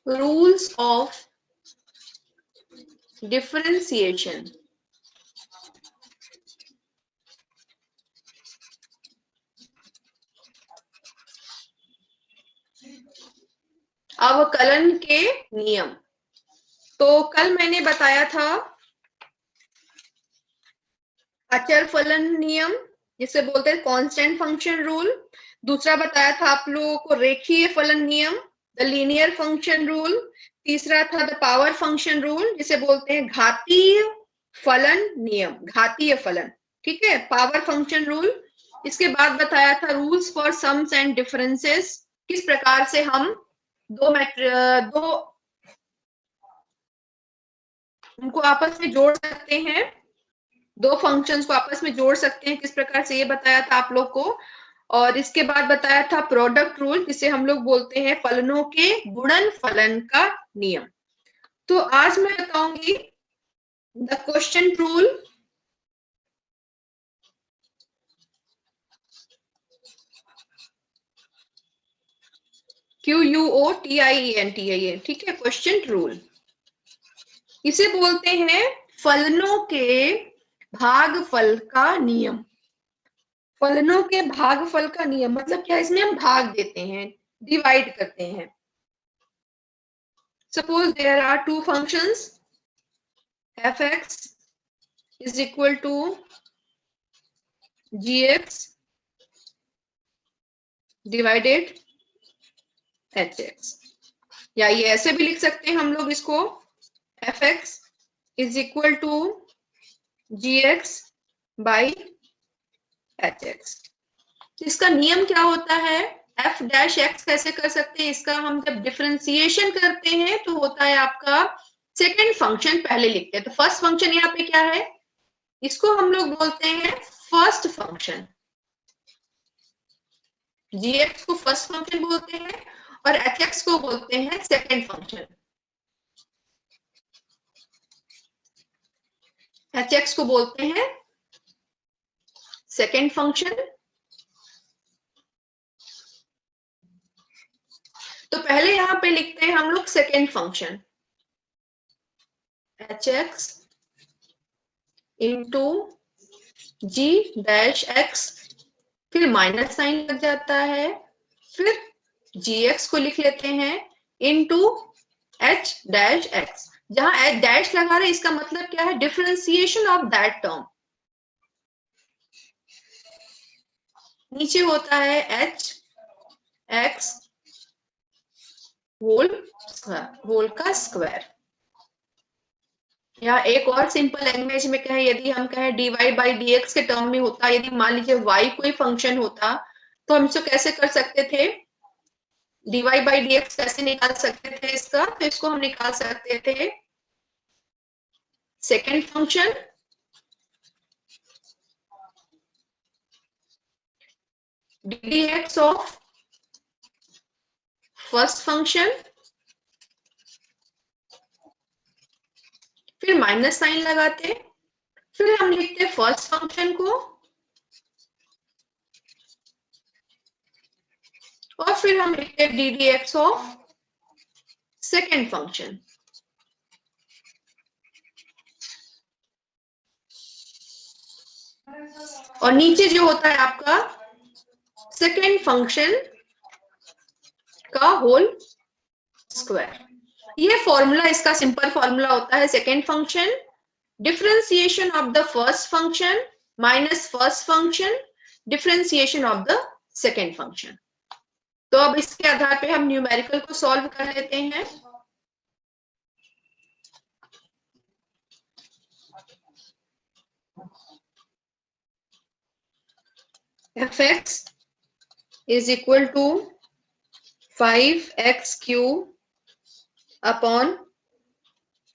rules of differentiation. अवकलन के नियम। तो कल मैंने बताया था अचर फलन नियम, जिसे बोलते हैं कांस्टेंट फंक्शन रूल। दूसरा बताया था आप लोगों को रेखीय फलन नियम, द लीनियर फंक्शन रूल। तीसरा था द पावर फंक्शन रूल, जिसे बोलते हैं घातीय फलन नियम, घातीय फलन। ठीक है, पावर फंक्शन रूल। इसके बाद बताया था rules for sums and differences, किस प्रकार से हम दो उनको आपस में जोड़ सकते हैं, दो फंक्शंस को आपस में जोड़ सकते हैं, किस प्रकार से ये बताया था आप लोग को। और इसके बाद बताया था प्रोडक्ट रूल, जिसे हम लोग बोलते हैं फलनों के गुणन फलन का नियम। तो आज मैं बताऊंगी द क्वेश्चन रूल, QUOTIENTIAN। ठीक है, क्वेश्चन रूल इसे बोलते हैं फलनों के भागफल का नियम। फलनों के भागफल का नियम मतलब क्या, इसमें हम भाग देते हैं, डिवाइड करते हैं। Suppose there are two functions, fx is equal to gx divided hx, या ये ऐसे भी लिख सकते हैं हम लोग इसको, fx is equal to gx by hx। इसका नियम क्या होता है, f डैश x कैसे कर सकते हैं, इसका हम जब डिफरेंशिएशन करते हैं तो होता है आपका सेकंड फंक्शन पहले लिखते हैं। तो फर्स्ट फंक्शन यहाँ पे क्या है, इसको हम लोग बोलते हैं फर्स्ट फंक्शन, gx को फर्स्ट फंक्शन बोलते हैं और hx को बोलते हैं सेकंड फंक्शन। hx को बोलते हैं सेकंड फंक्शन। तो पहले यहां पे लिखते हैं हम लोग second function, hx into g dash x, फिर माइनस साइन लग जाता है, फिर gx को लिख लेते हैं इंटू h डैश x। जहां h डैश लगा रहे इसका मतलब क्या है, डिफरेंशिएशन ऑफ दैट टर्म। नीचे होता है h x होल का स्क्वायर। या एक और सिंपल लैंग्वेज में कहें, यदि हम कहें dy बाई dx के टर्म में होता, यदि मान लीजिए y कोई फंक्शन होता तो हम इसको कैसे कर सकते थे, dy बाई dx कैसे निकाल सकते थे इसका, तो इसको हम निकाल सकते थे second function ddx of first function, फिर माइनस साइन लगाते, फिर हम लिखते फर्स्ट फंक्शन को और फिर हम लिखते ddx ऑफ सेकेंड फंक्शन। और नीचे जो होता है आपका सेकेंड फंक्शन का होल स्क्वायर। ये फॉर्मूला, इसका सिंपल फॉर्मूला होता है second function differentiation of the first function minus first function differentiation of the second function. तो अब इसके आधार पे हम न्यूमेरिकल को सॉल्व कर लेते हैं। fx is equal to 5x cube upon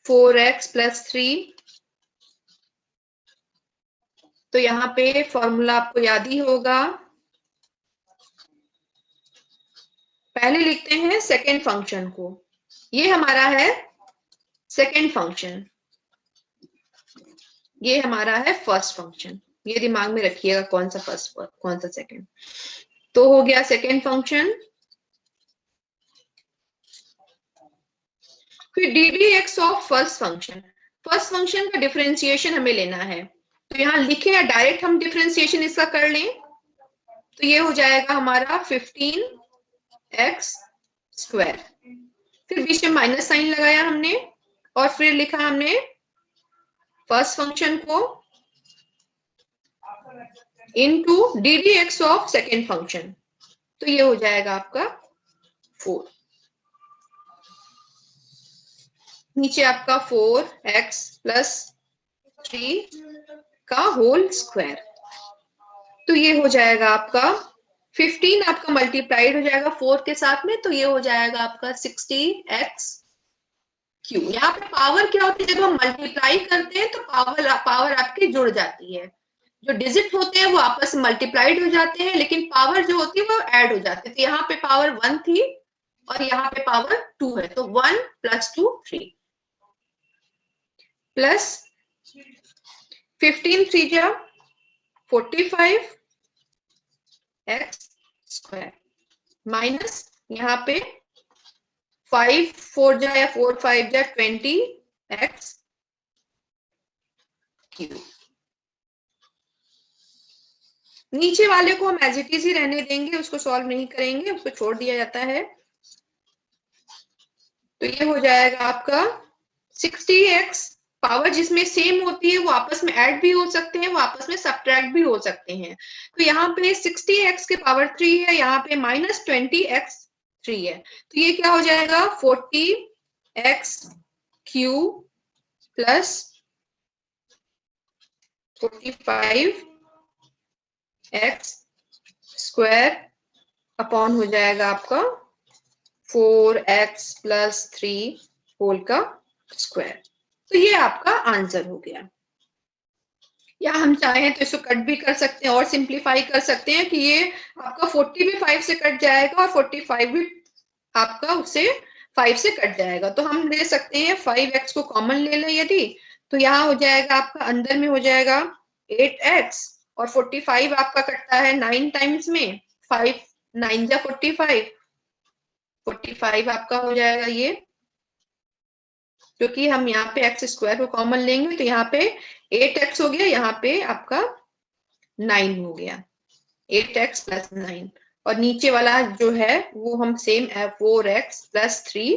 4x plus 3। तो यहाँ पे फॉर्मूला आपको याद ही होगा, पहले लिखते हैं सेकेंड फंक्शन को, ये हमारा है सेकेंड फंक्शन, ये हमारा है फर्स्ट फंक्शन। ये दिमाग में रखिएगा कौन सा फर्स्ट कौन सा सेकेंड। तो हो गया सेकेंड फंक्शन फिर D D x of first function का डिफरेंशिएशन हमें लेना है, तो यहाँ लिखे या डायरेक्ट हम डिफरेंशिएशन इसका कर लें, तो ये हो जाएगा हमारा 15x स्क्वायर। फिर बीच में माइनस साइन लगाया हमने और फिर लिखा हमने फर्स्ट फंक्शन को into D D x of second function, तो ये हो जाएगा आपका 4। नीचे आपका 4x प्लस 3 का होल स्क्वायर, तो ये हो जाएगा आपका 15 आपका मल्टीप्लाइड हो जाएगा 4 के साथ में, तो ये हो जाएगा आपका 60x क्यू। यहाँ पे पावर क्या होती है, जब हम मल्टीप्लाई करते हैं तो पावर आपकी जुड़ जाती है, जो डिजिट होते हैं वो आपस में मल्टीप्लाइड हो जाते हैं, लेकिन पावर जो होती है वो ऐड हो जाती है। तो यहाँ पे पावर 1 थी और यहाँ पे पावर 2 है, तो 1 + 2 3 प्लस 15 3 जा 45 x स्क्वायर माइनस यहाँ पे 5 4 जा या 4 5 जा 20 x क्यूब। नीचे वाले को हम एज इट इज ही रहने देंगे, उसको सॉल्व नहीं करेंगे, उसको छोड़ दिया जाता है। तो ये हो जाएगा आपका 60x, पावर जिसमें सेम होती है वो आपस में ऐड भी हो सकते हैं, वो आपस में सब्ट्रैक्ट भी हो सकते हैं। तो यहाँ पे 60x के पावर 3 है, यहाँ पे -20x 3 है, तो ये क्या हो जाएगा 40x cube plus 45x square upon हो जाएगा आपका 4x + 3 होल का स्क्वायर। तो ये आपका आंसर हो गया। या हम चाहें तो इसको कट भी कर सकते हैं और सिंप्लीफाई कर सकते हैं कि ये आपका 40 भी 5 से कट जाएगा और 45 भी आपका उससे 5 से कट जाएगा। तो हम ले सकते हैं 5x को कॉमन ले लें यदि, तो यहाँ हो जाएगा आपका अंदर में हो जाएगा 8x और 45 आपका कटता है 9 टाइम्स में, 5 9 जा 45 आपका हो जाएगा ये, क्योंकि हम यहाँ पे x स्क्वायर को कॉमन लेंगे तो यहाँ पे 8x हो गया, यहाँ पे आपका 9 हो गया, 8x + 9 और नीचे वाला जो है वो हम सेम 4x + 3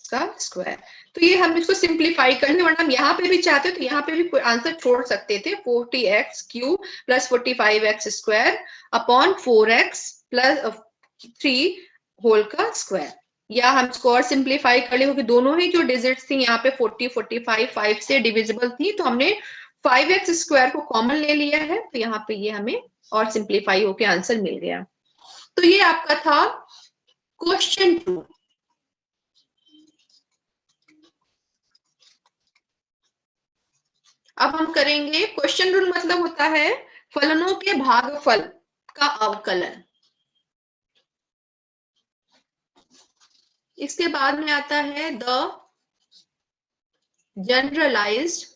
का स्क्वायर। तो ये हम इसको सिंप्लीफाई कर लें, वरना हम यहाँ पे भी चाहते तो यहाँ पे भी कोई आंसर छोड़ सकते थे, 40x cube + 45x square upon 4x + 3 whole का स्क्वायर, या हम इसको और सिंप्लीफाई कर ले, क्योंकि दोनों ही जो डिजिट्स थी यहाँ पे 40 45 5 से डिविजिबल थी, तो हमने 5x स्क्वायर को कॉमन ले लिया है, तो यहाँ पे ये हमें और सिंप्लीफाई होके आंसर मिल गया। तो ये आपका था क्वेश्चन 2। अब हम करेंगे क्वेश्चन रूल, मतलब होता है फलनों के भागफल का अवकलन। इसके बाद में आता है the generalised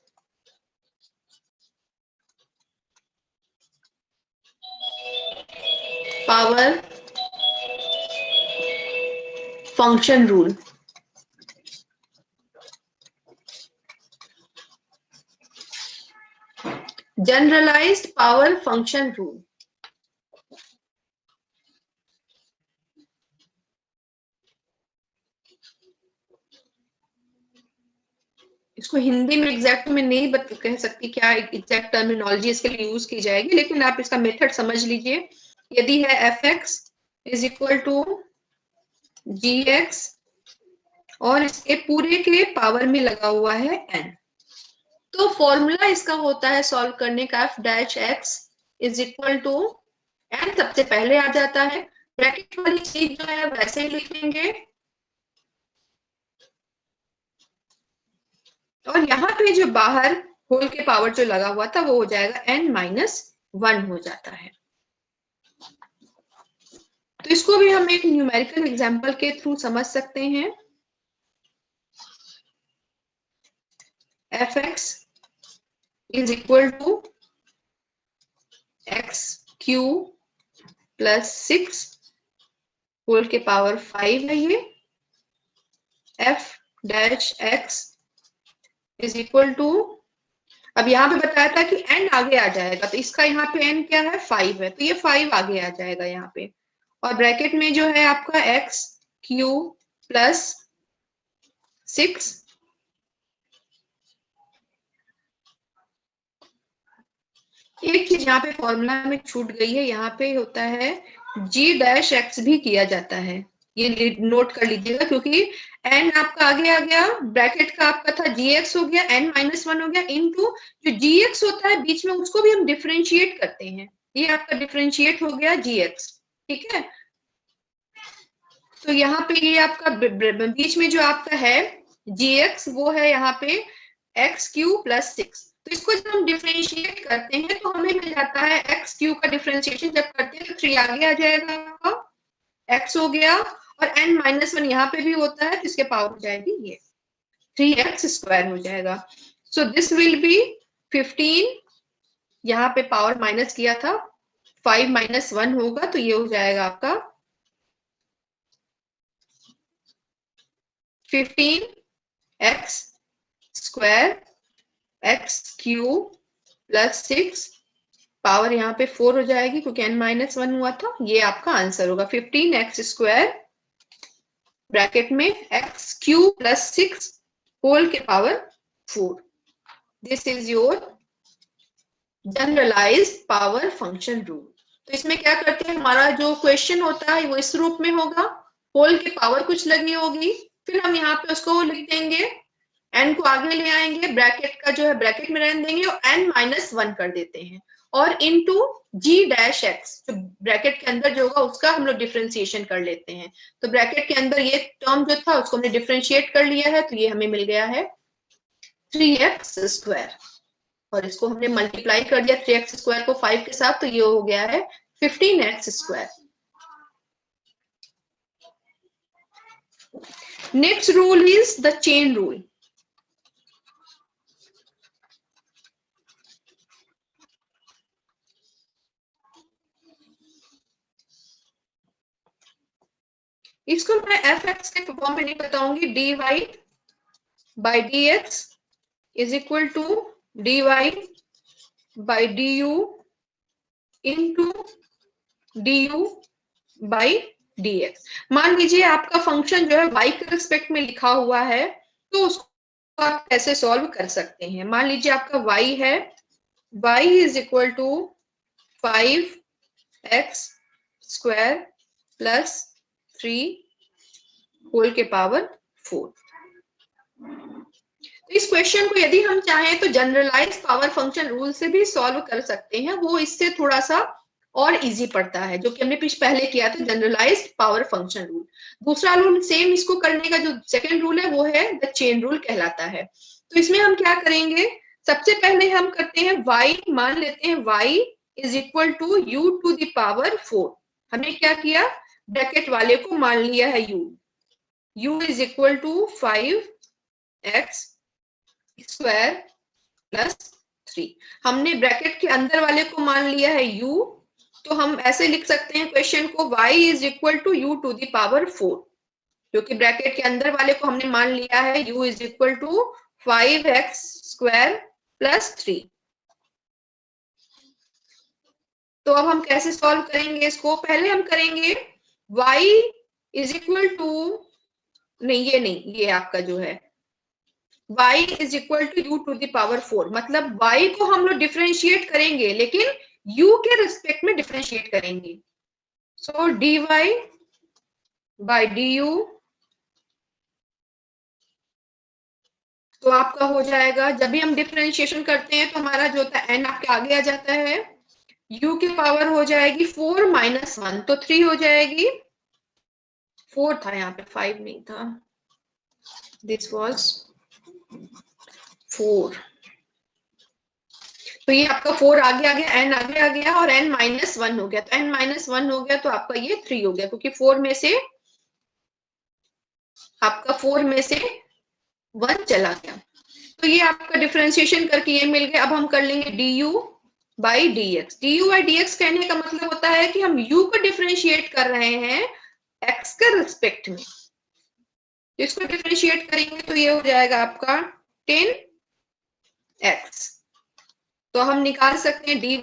power function rule. Generalised power function rule, इसको हिंदी में एग्जैक्ट में नहीं कह सकती क्या एग्जैक्ट टर्मिनोलॉजी इसके लिए यूज की जाएगी, लेकिन आप इसका मेथड समझ लीजिए। यदि है fx = gx और इसके पूरे के पावर में लगा हुआ है n, तो फॉर्मूला इसका होता है सॉल्व करने का f'(x) = n सबसे पहले आ जाता है, ब्रैकेट वाली चीज जो है वैसे ही लिखेंगे और यहाँ पे जो बाहर होल के पावर जो लगा हुआ था वो हो जाएगा n-1 हो जाता है। तो इसको भी हम एक न्यूमेरिकल एग्जांपल के थ्रू समझ सकते हैं। fx = x³ + 6 होल के पावर 5 है ये, f dash x is equal to, अब यहाँ पे बताया था कि n आगे आ जाएगा, तो इसका यहाँ पे n क्या है 5 है, तो ये 5 आगे आ जाएगा यहाँ पे, और ब्रैकेट में जो है आपका x क्यू प्लस 6 एक चीज यहाँ पे फॉर्मूला में छूट गई है, यहाँ पे होता है g डैश x भी किया जाता है, ये नोट कर लीजिएगा, क्योंकि n आपका आगे आ गया, ब्रैकेट का आपका था gx हो गया, n माइनस 1 हो गया, इनटू जो gx होता है बीच में उसको भी हम डिफरेंशिएट करते हैं, ये आपका डिफरेंशिएट हो गया gx, ठीक है। तो यहाँ पे ये आपका बीच में जो आपका है gx वो है यहाँ पे एक्स क्यू प्लस 6, तो इसको जब हम डिफरेंशिएट करते हैं तो हमें मिल जाता है एक्स क्यू का डिफरेंशिएशन जब करते हैं तो 3 आगे आ जाएगा आपका, x हो गया, और n माइनस 1 यहाँ पे भी होता है तो इसके पावर हो जाएगी ये 3x स्क्वायर हो जाएगा। सो दिस विल बी 15, यहाँ पे पावर माइनस किया था, 5 माइनस 1 होगा तो ये हो जाएगा आपका 15x square x cube plus 6 power यहाँ पे 4 हो जाएगी क्योंकि n माइनस 1 हुआ था, ये आपका आंसर होगा 15x स्क्वायर ब्रैकेट में एक्स क्यू प्लस 6 होल के power 4। This is your generalised power function rule. तो इसमें क्या करते हैं, हमारा जो क्वेश्चन होता है वो इस रूप में होगा, होल की पावर कुछ लगी होगी, फिर हम यहाँ पे उसको लिख देंगे, n को आगे ले आएंगे, ब्रैकेट का जो है ब्रैकेट में रहने देंगे और n माइनस 1 कर देते हैं, और इनटू g डैश x, जो ब्रैकेट के अंदर जो होगा उसका हम लोग डिफरेंशिएशन कर लेते हैं। तो ब्रैकेट के अंदर ये टर्म जो था उसको हमने डिफरेंशिएट कर लिया है, तो ये हमें मिल गया है 3x स्क्वायर, और इसको हमने मल्टीप्लाई कर दिया 3x स्क्वायर को 5 के साथ, तो ये हो गया है 15x square. Next rule is the chain rule. इसको मैं एफ एक्स के फॉर्म में नहीं बताऊंगी, dy by d x is equal to dy by d u into d u by d x. मान लीजिए आपका फंक्शन जो है y के रिस्पेक्ट में लिखा हुआ है, तो उसको आप कैसे सॉल्व कर सकते हैं। मान लीजिए आपका y है, y is equal to 5x square plus 3 whole के पावर 4। तो इस क्वेश्चन को यदि हम चाहें तो जनरलाइज पावर फंक्शन रूल से भी सॉल्व कर सकते हैं, वो इससे थोड़ा सा और इजी पड़ता है, जो कि हमने पहले किया था जनरलाइज्ड पावर फंक्शन रूल। दूसरा रूल सेम इसको करने का जो सेकंड रूल है वो है द चेन रूल कहलाता है। तो इसमें हम क्या करेंगे, सबसे पहले हम करते हैं y, मान लेते हैं y is equal to u to the power 4। हमने क्या किया, ब्रैकेट वाले को मान लिया है u is equal to 5x square plus 3। हमने ब्रैकेट के अंदर वाले को मान लिया है u, तो हम ऐसे लिख सकते हैं क्वेश्चन को y is equal to u to the power 4, क्योंकि ब्रैकेट के अंदर वाले को हमने मान लिया है u is equal to 5x square plus 3। तो अब हम कैसे सॉल्व करेंगे इसको, पहले हम करेंगे y इज इक्वल टू, नहीं ये नहीं, ये आपका जो है y is equal to u to the power 4, मतलब y को हम लोग डिफरेंशिएट करेंगे लेकिन u के रिस्पेक्ट में डिफरेंशिएट करेंगे। सो dy बाय du, तो आपका हो जाएगा, जब भी हम डिफरेंशिएशन करते हैं तो हमारा जो होता है n आपके आगे आ जाता है, u की पावर हो जाएगी 4 माइनस 1, तो 3 हो जाएगी, 4 था यहाँ पे 5 नहीं था, दिस वाज 4, तो ये आपका 4 आगे आ गया, n आगे आ गया और n माइनस 1 हो गया, तो n माइनस 1 हो गया तो आपका ये 3 हो गया, क्योंकि 4 में से आपका 4 में से 1 चला गया। तो ये आपका डिफरेंशिएशन करके ये मिल गया। अब हम कर लेंगे du by d x. du by d x कहने का मतलब होता है कि हम u को डिफरेंशिएट कर रहे हैं x के रिस्पेक्ट में, इसको डिफरेंशिएट करेंगे तो ये हो जाएगा आपका 10x। तो हम निकाल सकते हैं dy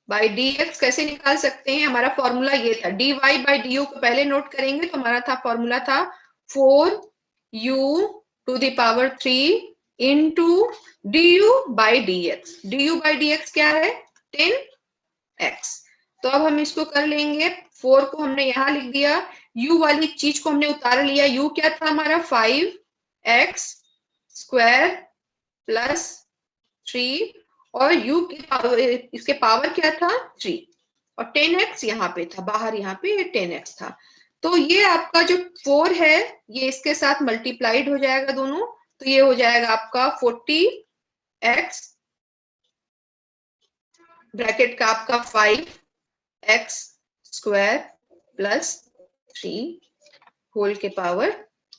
बाई dx। कैसे निकाल सकते हैं? हमारा फॉर्मूला ये था, dy बाई du को पहले नोट करेंगे तो हमारा था फॉर्मूला था 4u to the power 3 into du by dx। du by dx क्या है? 10x। तो अब हम इसको कर लेंगे, 4 को हमने यहां लिख दिया, u वाली चीज को हमने उतार लिया। u क्या था हमारा? 5x स्क्वायर प्लस 3 और u की पावर, इसके पावर क्या था? 3 और 10x यहाँ पे था, बाहर यहाँ पे 10x था। तो ये आपका जो 4 है ये इसके साथ मल्टीप्लाइड हो जाएगा दोनों, तो ये हो जाएगा आपका 40x ब्रैकेट का आपका 5x स्क्वायर प्लस 3 होल के पावर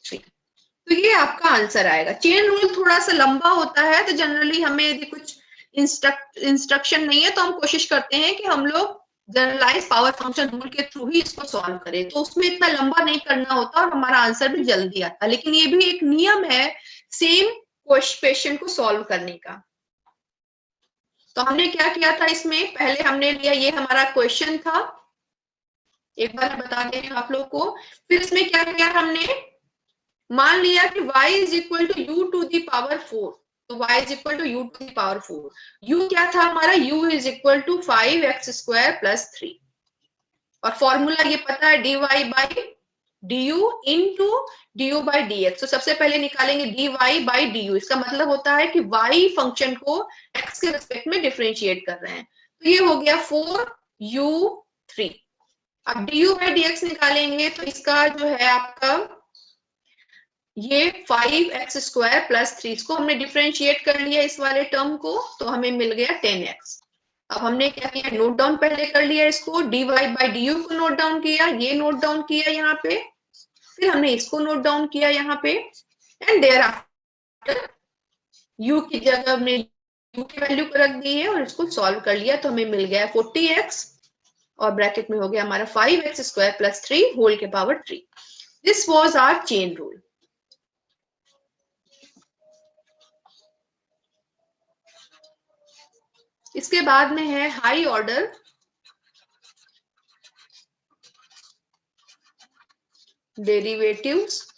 3। तो ये आपका आंसर आएगा। चेन रूल थोड़ा सा लंबा होता है, तो जनरली हमें यदि कुछ इंस्ट्रक्शन नहीं है तो हम कोशिश करते हैं कि हम लोग जनरलाइज पावर फंक्शन रूल के थ्रू ही इसको सॉल्व करें, तो उसमें इतना लंबा नहीं करना होता और हमारा आंसर भी जल्दी आता। लेकिन ये भी एक नियम है सेम क्वेश्चन को सॉल्व करने का। तो हमने क्या किया था इसमें? पहले हमने लिया, ये हमारा क्वेश्चन था, एक बार बता दे रही हूँ आप लोग को। फिर इसमें क्या किया हमने? मान लिया कि y is equal to u to the power 4, तो y is equal to u to the power 4। u क्या था हमारा? u is equal to 5x square plus 3 और फॉर्मूला ये पता है dy by du into du by dx। तो सबसे पहले निकालेंगे dy बाई du। इसका मतलब होता है कि y फंक्शन को x के रिस्पेक्ट में डिफरेंशिएट कर रहे हैं। तो ये हो गया 4u3। अब du बाई dx निकालेंगे तो इसका जो है आपका ये 5x स्क्वायर प्लस 3, इसको हमने डिफरेंशिएट कर लिया इस वाले टर्म को, तो हमें मिल गया 10x। अब हमने क्या किया? नोट डाउन पहले कर लिया इसको, dy बाई du को नोट डाउन किया, ये नोट डाउन किया यहाँ पे, फिर हमने इसको नोट डाउन किया यहाँ पे, एंड देयर आफ्टर u की जगह हमने u की वैल्यू को रख दी है और इसको सॉल्व कर लिया, तो हमें मिल गया 40x और ब्रैकेट में हो गया हमारा 5x स्क्वायर प्लस 3 होल के power 3। This was our chain rule. इसके बाद में है high order derivatives.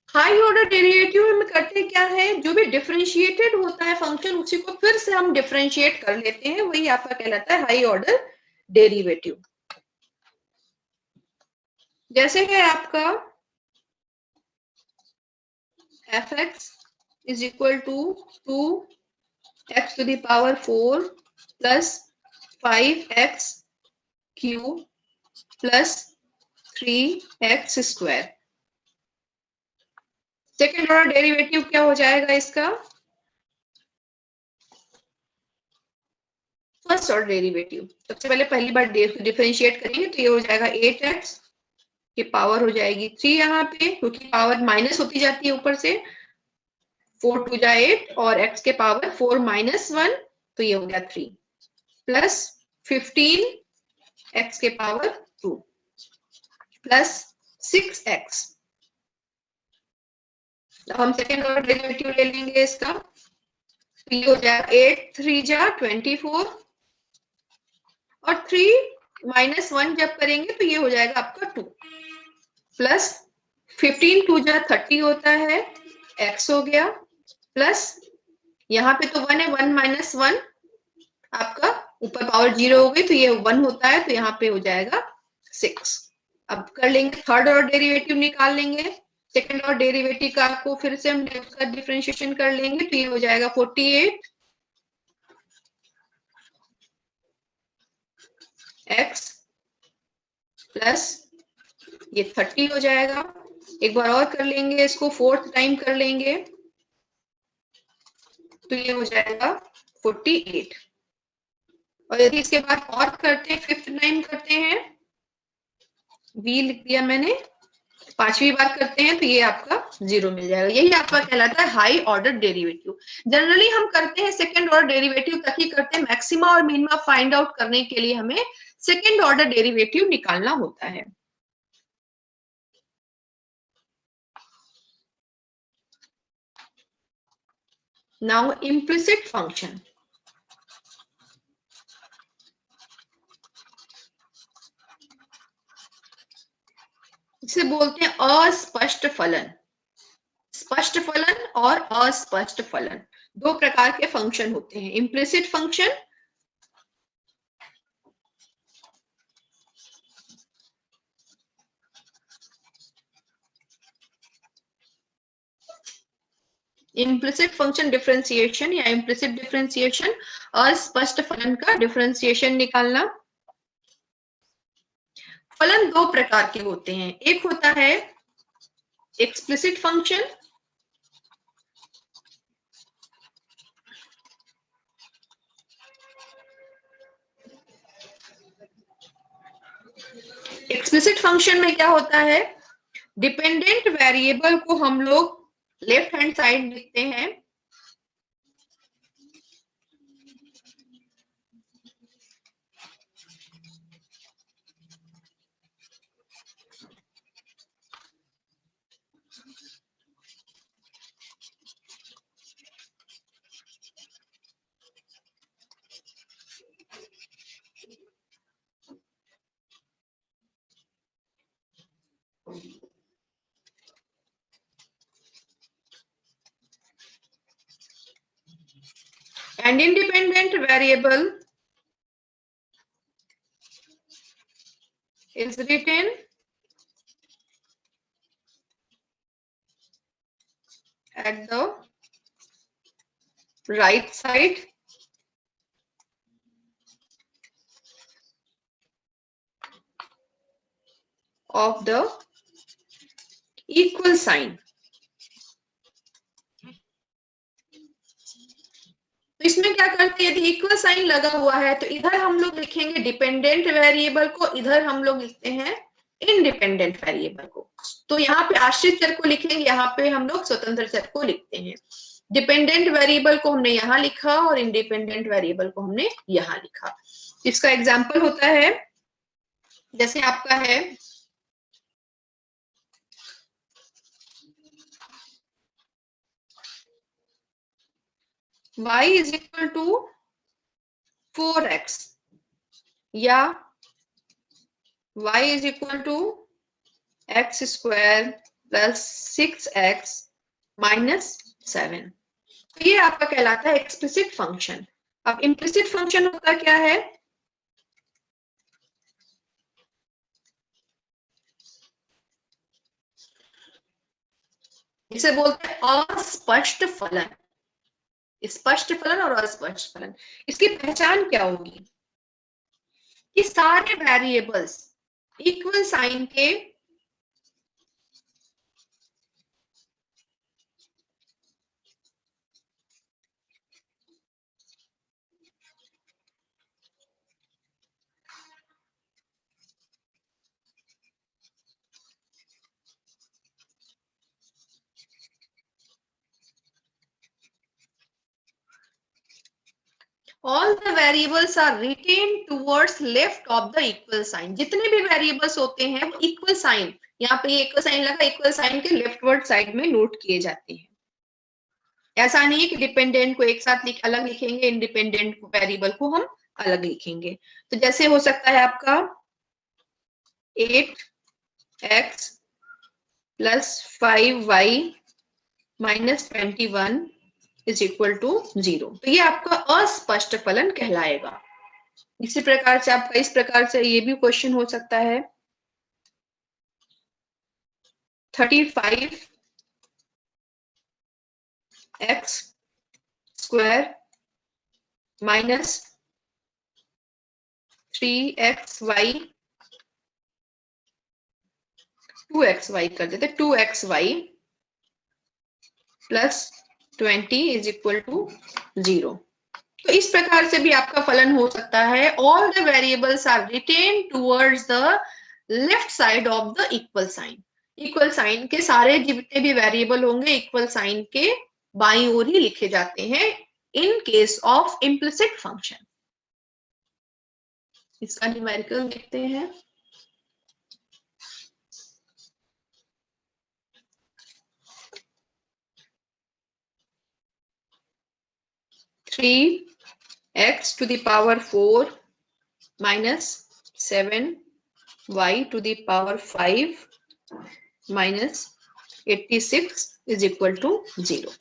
High order derivative में करते क्या है? जो भी डिफरेंशिएटेड होता है फंक्शन उसी को फिर से हम डिफरेंशिएट कर लेते हैं, वही आपका कहलाता है हाई ऑर्डर डेरिवेटिव। जैसे है आपका fx is equal to 2x to the power 4 plus 5x cube plus 3x square. Second order derivative क्या हो जाएगा इसका? First order derivative. सबसे पहले पहली बार डिफरेंशिएट करेंगे तो ये हो जाएगा 8x की पावर हो जाएगी 3 यहाँ पे, क्योंकि पावर माइनस होती जाती है ऊपर से, 4 टू जा 8 और x के पावर 4 माइनस 1, तो ये हो गया 3 प्लस 15 x के पावर 2 प्लस 6x। अब हम सेकेंड ऑर्डर डेरिवेटिव ले लेंगे इसका, तो ये हो जाएगा 8 3 जा 24 और 3 माइनस 1 जब करेंगे तो ये हो जाएगा आपका 2 प्लस 15 2 जा 30 होता है, x हो गया प्लस यहाँ पे तो 1 है, 1 माइनस 1 आपका ऊपर पावर 0 हो गई तो ये 1 होता है, तो यहाँ पे हो जाएगा 6। अब कर लेंगे थर्ड ऑर्डर डेरिवेटिव निकाल लेंगे। सेकेंड ऑर्डर डेरिवेटिव का आपको फिर से हम उसका डिफरेंशिएशन कर लेंगे, तो ये हो जाएगा 48 x प्लस ये 30 हो जाएगा। एक बार और कर लेंगे इसको, फोर्थ टाइम कर लेंगे तो ये हो जाएगा 48 और यदि इसके बाद और करते हैं, फिफ्थ टाइम करते हैं, v लिख दिया मैंने, पांचवी बार करते हैं तो ये आपका 0 मिल जाएगा। यही आपका कहलाता है हाई ऑर्डर डेरिवेटिव। जनरली हम करते हैं सेकंड ऑर्डर डेरिवेटिव तभी करते हैं, मैक्सिमा और मिनिमा फाइंड आउट करने के लिए हमें सेकंड ऑर्डर डेरिवेटिव निकालना होता है। नाउ इम्प्लिसिट फंक्शन, इसे बोलते हैं अस्पष्ट फलन। स्पष्ट फलन और अस्पष्ट फलन, दो प्रकार के फंक्शन होते हैं। Implicit function, implicit function differentiation या इम्प्लिसिट डिफरेंशिएशन, अस्पष्ट फलन का डिफरेंशिएशन निकालना। फलन दो प्रकार के होते हैं, एक होता है एक्सप्लिसिट फंक्शन, एक्सप्लिसिट फंक्शन में क्या होता है, डिपेंडेंट वेरिएबल को हम लोग लेफ्ट हैंड साइड लिखते हैं, and independent variable is written at the right side of the equal sign। तो इसमें क्या करते हैं, यदि इक्वल साइन लगा हुआ है तो इधर हम लोग लिखेंगे डिपेंडेंट वेरिएबल को, इधर हम लोग लिखते हैं इंडिपेंडेंट वेरिएबल को। तो यहाँ पे आश्रित चर को लिखेंगे, यहाँ पे हम लोग स्वतंत्र चर को लिखते हैं। डिपेंडेंट वेरिएबल को हमने यहाँ लिखा और इंडिपेंडेंट वेरिएबल को हमने यहाँ लिखा। इसका एग्जाम्पल होता है, जैसे आपका है y is equal to 4x या y is equal to x square plus 6x minus 7। तो ये आपका कहलाता है एक्सप्लिसिट फंक्शन। अब इम्प्लिसिट फंक्शन होता क्या है, इसे बोलते हैं अस्पष्ट फलन। स्पष्ट फलन और अस्पष्ट फलन, इसकी पहचान क्या होगी कि सारे वेरिएबल्स इक्वल साइन के all the variables are retained towards left of the equal sign। जितने भी वेरिएबल्स होते हैं वो इक्वल साइन, यहाँ पे इक्वल साइन लगा, इक्वल साइन के लेफ्टवर्ड साइड में नोट किए जाते हैं। ऐसा नहीं है कि डिपेंडेंट को एक साथ अलग लिखेंगे, इंडिपेंडेंट वेरिएबल को हम अलग लिखेंगे। तो जैसे हो सकता है आपका 8x plus 5y minus 21 is equal to 0। तो ये आपका अस्पष्ट फलन कहलाएगा। इसी प्रकार से आपका इस प्रकार से ये भी क्वेश्चन हो सकता है 35x square minus 3xy 2xy कर देते, 2xy plus 20 is equal to 0। तो इस प्रकार से भी आपका फलन हो सकता है, all the variables are written towards the left side of the equal sign. Equal sign के सारे जितने भी वेरिएबल होंगे इक्वल साइन के बाईं ओर ही लिखे जाते हैं in case of implicit function. इसका न्यूमेरिकल देखते हैं। Three x to the power 4 minus 7y to the power 5 minus 86 is equal to 0.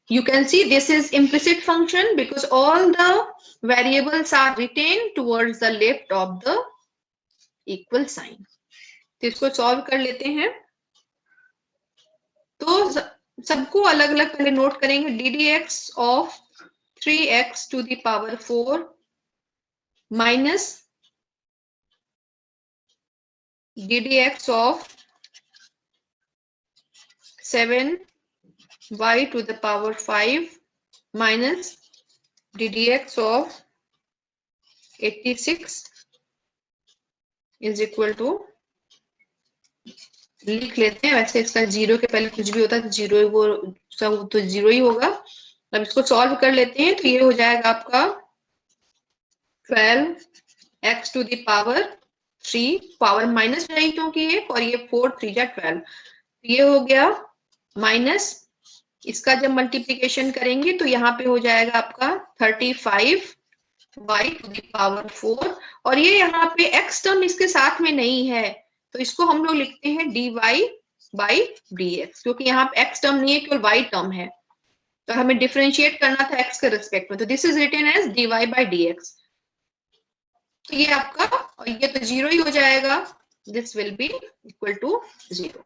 You can see this is implicit function because all the variables are written towards the left of the equal sign. तो इसको solve कर लेते हैं। तो सबको अलग अलग पहले नोट करेंगे। ddx of 3x to the power 4 minus ddx of 7y to the power 5 minus ddx of 86 is equal to, लिख लेते हैं। वैसे इसका जीरो के पहले कुछ भी होता है तो जीरो, वो सब तो जीरो ही होगा। अब इसको सॉल्व कर लेते हैं तो ये हो जाएगा आपका 12x to the power 3, power minus रहेगी क्योंकि ये, और ये 4 3 जा 12, ये हो गया माइनस, इसका जब मल्टीप्लीकेशन करेंगे तो यहाँ पे हो जाएगा आपका 35y to the power 4, और ये यहाँ पे x टर्म इसके साथ में नहीं है तो इसको हम लोग लिखते हैं dy by dx, क्योंकि यहाँ पे x टर्म नहीं है केवल y टर्म है, तो हमें डिफरेंशिएट करना था x के रिस्पेक्ट में, तो this is written as dy by dx। तो ये आपका, और ये तो जीरो ही हो जाएगा, this will be equal to 0।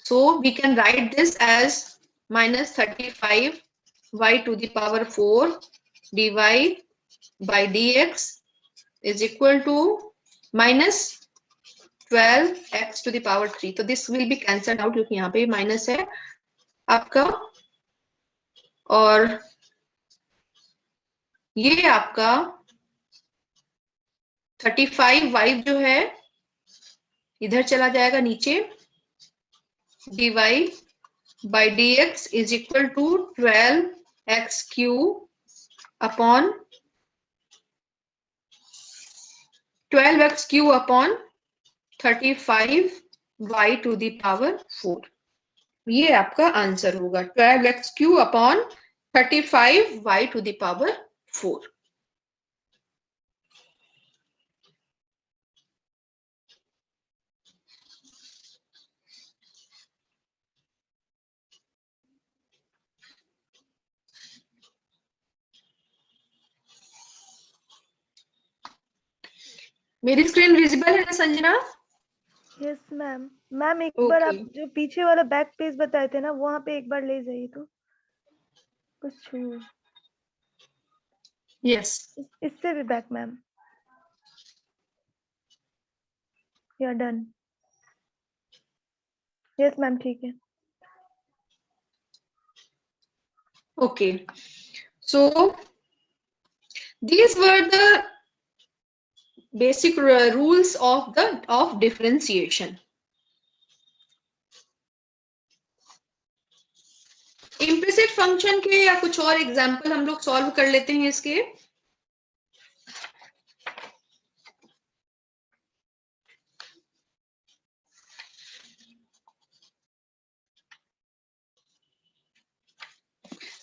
So we can write this as minus 35y to the power 4 dy by dx is equal to minus 12x to the power 3। तो this will be cancelled out क्योंकि यहाँ पे minus है आपका, और ये आपका 35y जो है इधर चला जाएगा नीचे, dy by dx is equal to 12x cube upon 35y to the power 4। ये आपका आंसर होगा 12x cube upon 35y to the power 4। मेरी स्क्रीन विजिबल है ना संजना? Yes ma'am. मैम एक बार आप जो पीछे वाला बैक पेज बताए थे ना, वहाँ पे एक बार ले जाइए तो कुछ। यस, इससे भी back ma'am. You are done. Yes ma'am, ठीक है। Okay, so these were the basic rules of differentiation। Implicit function के या कुछ और एग्जाम्पल हम लोग सॉल्व कर लेते हैं इसके।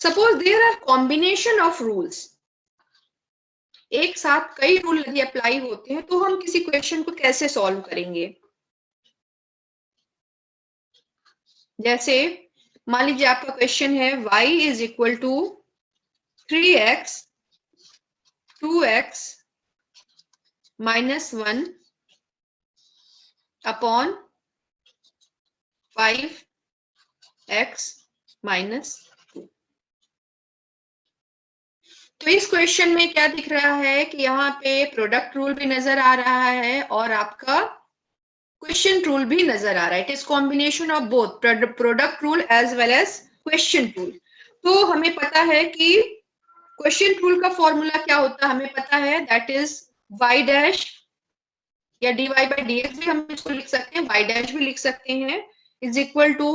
Suppose there are combination of rules, एक साथ कई रूल यदि अप्लाई होते हैं तो हम किसी क्वेश्चन को कैसे सॉल्व करेंगे। जैसे मान लीजिए आपका क्वेश्चन है y is equal to 3x 2x minus 1 upon 5x minus 2। तो इस क्वेश्चन में क्या दिख रहा है कि यहाँ पे प्रोडक्ट रूल भी नजर आ रहा है और आपका क्वेश्चन रूल भी नजर आ रहा है। It is combination of both product rule as well as quotient rule. तो हमें पता है कि क्वेश्चन रूल का फॉर्मूला क्या होता है, हमें पता है दैट इज y डैश या dy बाई dx भी हम इसको लिख सकते हैं, y डैश भी लिख सकते हैं, is equal to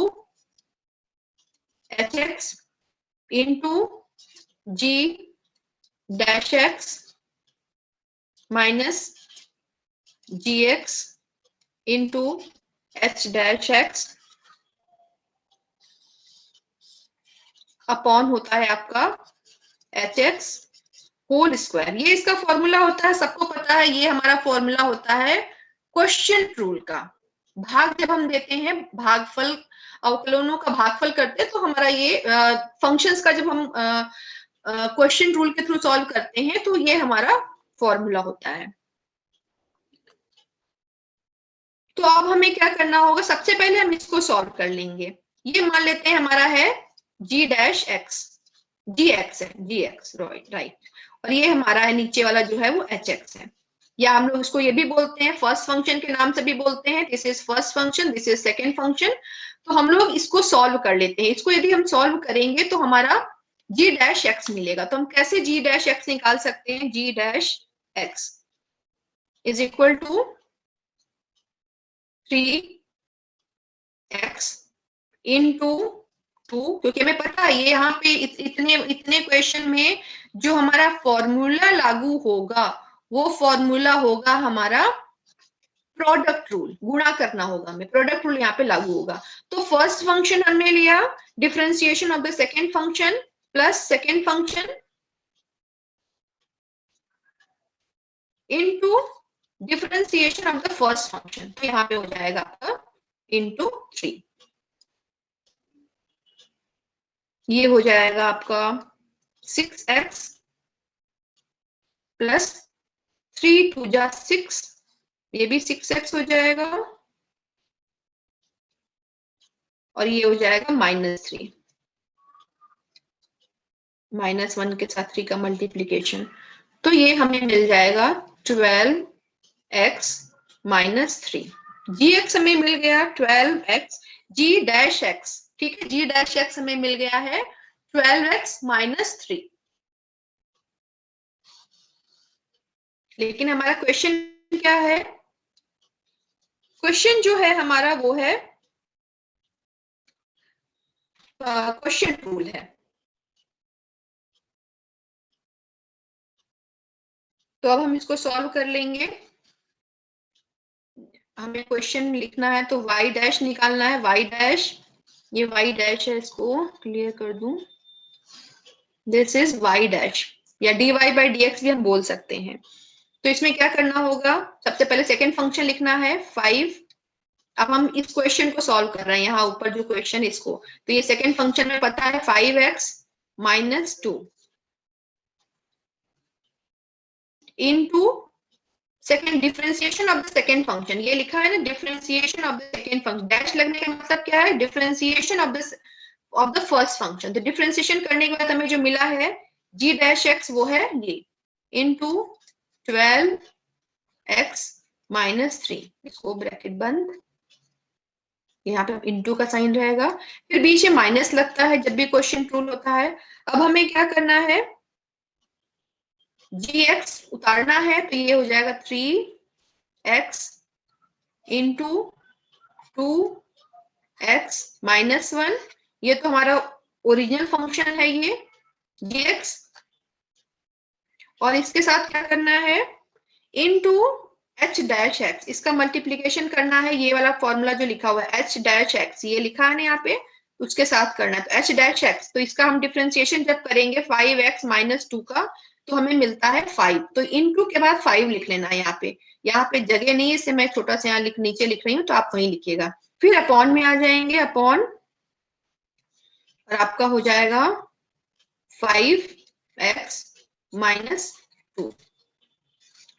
h x into g dash x minus g x into h dash x upon होता है आपका एच एक्स होल स्क्वायर। ये इसका फॉर्मूला होता है, सबको पता है, ये हमारा फॉर्मूला होता है क्वोशिएंट रूल का। भाग जब हम देते हैं, भागफल अवकलनों का भागफल करते हैं, तो हमारा ये फंक्शंस का जब हम क्वोशिएंट रूल के थ्रू सॉल्व करते हैं, तो ये हमारा फॉर्मूला होता है। तो अब हमें क्या करना होगा, सबसे पहले हम इसको सॉल्व कर लेंगे। ये मान लेते हैं हमारा है जी डैश एक्स, जी एक्स है, जी एक्स राइट, और ये हमारा है नीचे वाला जो है वो एच एक्स है, या हम लोग इसको ये भी बोलते हैं फर्स्ट फंक्शन के नाम से भी बोलते हैं, this is first function, this is second function. तो हम लोग इसको सॉल्व कर लेते हैं। इसको यदि हम सॉल्व करेंगे तो हमारा जी डैश एक्स मिलेगा। तो हम कैसे जी डैश एक्स निकाल सकते हैं, g dash x is equal to 3x into 2, क्योंकि हमें पता है ये यहाँ पे इतने इतने क्वेश्चन में जो हमारा फॉर्मूला लागू होगा वो फॉर्मूला होगा हमारा प्रोडक्ट रूल, गुणा करना होगा हमें, प्रोडक्ट रूल यहाँ पे लागू होगा। तो फर्स्ट फंक्शन हमने लिया differentiation of the second function plus second function into differentiation of the first function, तो यहाँ पे हो जाएगा आपका इनटू 3। ये हो जाएगा आपका 6x प्लस 3 2 जा 6, ये भी 6x हो जाएगा, और ये हो जाएगा -3, -1 के साथ 3 का मल्टीप्लीकेशन। तो ये हमें मिल जाएगा 12x माइनस 3। जी एक्स हमें मिल गया 12x, जी डैश एक्स, ठीक है, जी डैश एक्स हमें मिल गया है 12x माइनस 3। लेकिन हमारा क्वेश्चन क्या है, क्वेश्चन जो है हमारा वो है क्वेश्चन रूल है। तो अब हम इसको सॉल्व कर लेंगे। हमें क्वेश्चन लिखना है तो y डैश निकालना है, y डैश, ये y डैश है, इसको क्लियर कर दूं, दिस इज y डैश, या dy बाई dx भी हम बोल सकते हैं। तो इसमें क्या करना होगा, सबसे पहले सेकेंड फंक्शन लिखना है 5। अब हम इस क्वेश्चन को सॉल्व कर रहे हैं, यहाँ ऊपर जो क्वेश्चन इसको, तो ये सेकेंड फंक्शन में पता है 5x minus 2 into second differentiation of the second function, ये लिखा है ना differentiation of the second function, dash लगने का मतलब क्या है, differentiation of the first function. तो डिफरेंशिएशन करने के बाद हमें जो मिला है जी डैश एक्स वो है ये इनटू 12x माइनस 3, इसको ब्रैकेट बंद, यहाँ पे इनटू का साइन रहेगा, फिर बीच में माइनस लगता है जब भी क्वेश्चन रूल होता है। अब हमें क्या करना है, जी एक्स उतारना है, तो ये हो जाएगा 3x इंटू 2x माइनस 1, ये तो हमारा ओरिजिनल फंक्शन है ये dx, और इसके साथ क्या करना है इनटू h डैश x, इसका मल्टीप्लीकेशन करना है, ये वाला फॉर्मूला जो लिखा हुआ है h डैश x, ये लिखा है ना यहाँ पे, उसके साथ करना है, तो h डैश x, तो इसका हम डिफरेंशिएशन जब करेंगे 5x माइनस 2 का, तो हमें मिलता है 5, तो इनटू के बाद 5 लिख लेना है यहाँ पे जगह नहीं है, इससे मैं छोटा सा यहाँ नीचे लिख रही हूँ, तो आप वहीं लिखिएगा, फिर अपॉन में आ जाएंगे, अपॉन, और आपका हो जाएगा 5x माइनस 2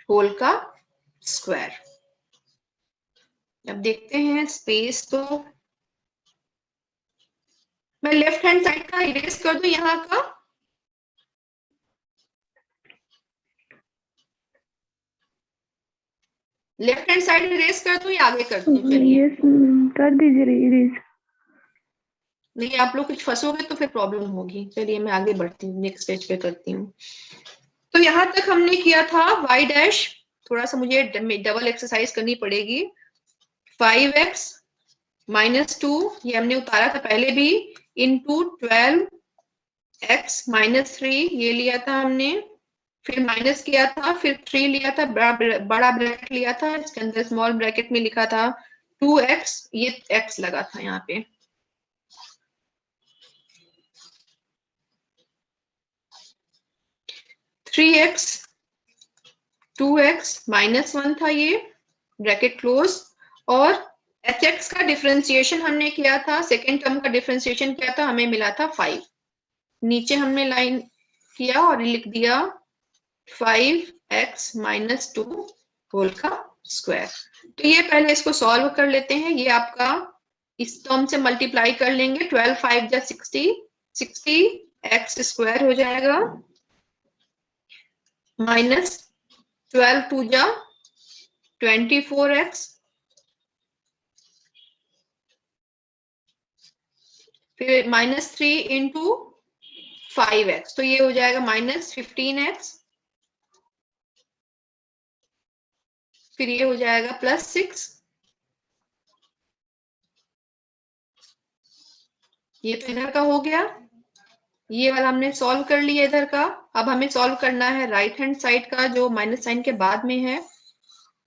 होल का स्क्वायर। अब देखते हैं स्पेस, तो मैं लेफ्ट हैंड साइड का इरेज कर दूं यहाँ का, लेफ्ट हैंड साइड इरेज कर दूं या आगे कर दूं, चलिए यस कर दीजिए इरेज। नहीं, आप लोग कुछ फंसोगे तो फिर प्रॉब्लम होगी, चलिए मैं आगे बढ़ती हूँ, नेक्स्ट पेज पे करती हूँ। तो यहाँ तक हमने किया था y डैश, थोड़ा सा मुझे डबल एक्सरसाइज करनी पड़ेगी। 5x माइनस 2 ये हमने उतारा था पहले भी, इंटू 12x माइनस 3 ये लिया था हमने, फिर माइनस किया था, फिर 3 लिया था, बड़ा ब्रैकेट लिया था, इसके अंदर स्मॉल ब्रैकेट में लिखा था 2x, ये x लगा था यहाँ पे। थ्री एक्स 2x माइनस 1 था ये, ब्रैकेट क्लोज, और hx का डिफरेंशिएशन हमने किया था, सेकेंड टर्म का डिफरेंशिएशन किया था, हमें मिला था 5। नीचे हमने लाइन किया और लिख दिया 5x माइनस 2 होल का स्क्वायर। तो ये पहले इसको सॉल्व कर लेते हैं। ये आपका इस टर्म से मल्टीप्लाई कर लेंगे, 12 5 जा 60, 60 x स्क्वायर हो जाएगा, माइनस 12 2 जा 24x, फिर माइनस 3 इंटू 5x, तो ये हो जाएगा माइनस 15x, फिर ये हो जाएगा प्लस 6, ये तो इधर का हो गया, ये वाला हमने सॉल्व कर लिया इधर का। अब हमें सॉल्व करना है राइट हैंड साइड का जो माइनस साइन के बाद में है,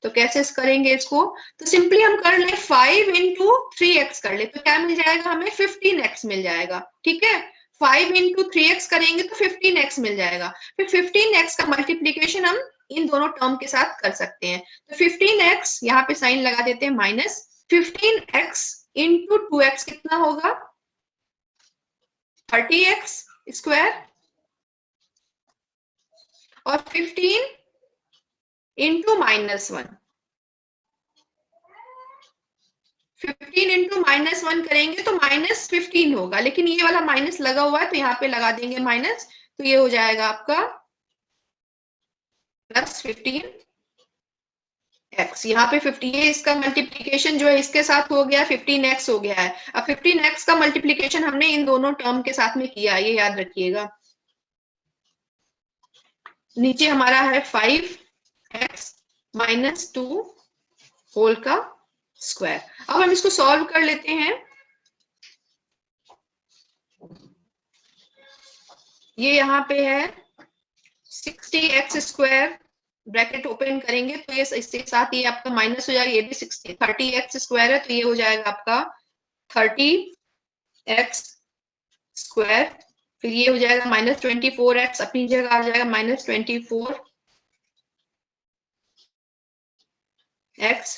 तो कैसे करेंगे इसको, तो सिंपली हम कर ले 5 इंटू 3x कर ले, तो क्या मिल जाएगा हमें, 15x मिल जाएगा, ठीक है। 5 इंटू 3x करेंगे तो 15x मिल जाएगा, फिर 15x का मल्टीप्लीकेशन हम इन दोनों टर्म के साथ कर सकते हैं, तो 15x यहाँ पे साइन लगा देते हैं माइनस, 15x इंटू 2x कितना होगा, 30x स्क्वायर, और 15 इंटू माइनस 1, 15 इंटू माइनस 1 करेंगे तो माइनस 15 होगा, लेकिन ये वाला माइनस लगा हुआ है तो यहाँ पे लगा देंगे माइनस, तो ये हो जाएगा आपका प्लस 15x, यहाँ पे 50, ये इसका मल्टीप्लीकेशन जो है इसके साथ हो गया, 15x हो गया है। अब 15x का मल्टीप्लीकेशन हमने इन दोनों टर्म के साथ में किया, ये याद रखिएगा। नीचे हमारा है 5x माइनस 2 होल का स्क्वायर। अब हम इसको सॉल्व कर लेते हैं। ये यहाँ पे है 60x स्क्वायर, ब्रैकेट ओपन करेंगे तो ये इसके साथ ये आपका माइनस हो जाएगा, ये भी 60, 30x स्क्वायर है तो ये हो जाएगा आपका 30x स्क्वायर, फिर ये हो जाएगा माइनस 24x, अपनी जगह आ जाएगा माइनस 24x,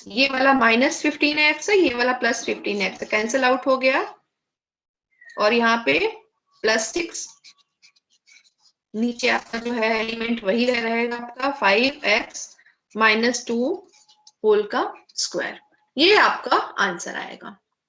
ये वाला माइनस 15x है, ये वाला प्लस 15x है, कैंसिल आउट हो गया, और यहाँ पे प्लस 6, नीचे आपका जो है एलिमेंट वही रहेगा आपका 5x माइनस 2 होल का स्क्वायर, ये आपका आंसर आएगा।